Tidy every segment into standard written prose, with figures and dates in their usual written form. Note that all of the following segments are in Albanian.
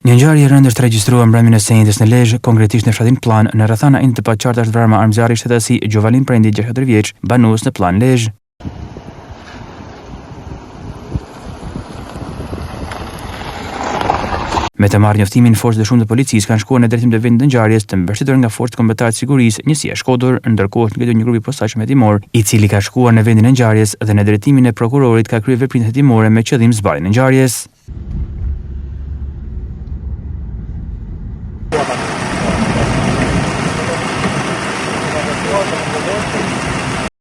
Një ngjarje e rëndë është regjistruar mbrëmjen e së njëjtës në Lezhë, konkretisht në fshatin Plan, në rrethana të paqarta është vrarë armëzjarri shtetësi Gjovalin Prendi, 64 vjeç, banues në Plan Lezhë. Me të marrë njoftimin, forcët e shumtë të policisë kanë shkuar në drejtim të vendit të ngjarjes, të mbështetur nga forcët kombëtare të sigurisë, njësia e Shkodër, ndërkohë ngritur një grup i posaçëm hetimor, i cili ka shkuar në vendin e ngjarjes dhe në drejtimin e prokurorit ka kryer veprimet hetimore me qëllim zbarjen e ngjarjes.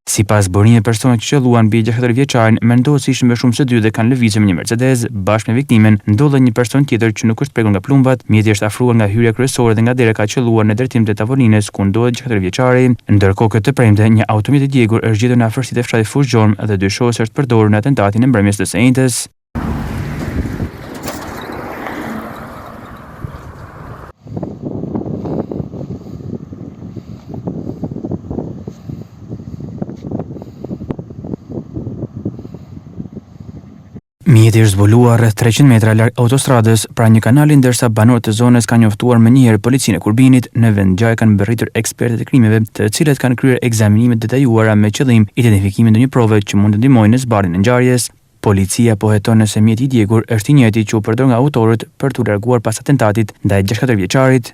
Sipas burimeve personat që qelluan mbi 64 vjeçarin, mendohet se ishin më shumë se 2 dhe kanë lëvizur me një Mercedes. Bashkë me viktimen ndodhet një person tjetër që nuk është prekur nga plumbat. Mjeti është afruar nga hyrja kryesore dhe nga dera ka qelluar në drejtim të tavolinës ku ndodhet 64 vjeçari. Ndërkohë këtë premte, një automjet i djegur është gjetur në afërsitë e fshatit Fushgjorm dhe dyshohet se është përdorur në atentatin e mbrëmjes së së njëjtës. Mjeti është zbuluar rreth 300 metra larg autostradës pranë një kanali, ndërsa banorët e zonës kanë njoftuar më njëherë policinë e Kurbinit. Në vend ngjarje kanë mbërritur ekspertët e krimeve, të cilët kanë kryer ekzaminime detajuara me qëllim identifikimin e një prove që mund të ndihmojnë në zbardhjen e ngjarjes. Policia po heton nëse mjeti i djegur është i njëjti që u përdor nga autorët për t'u larguar pas atentatit ndaj 64 vjeçarit.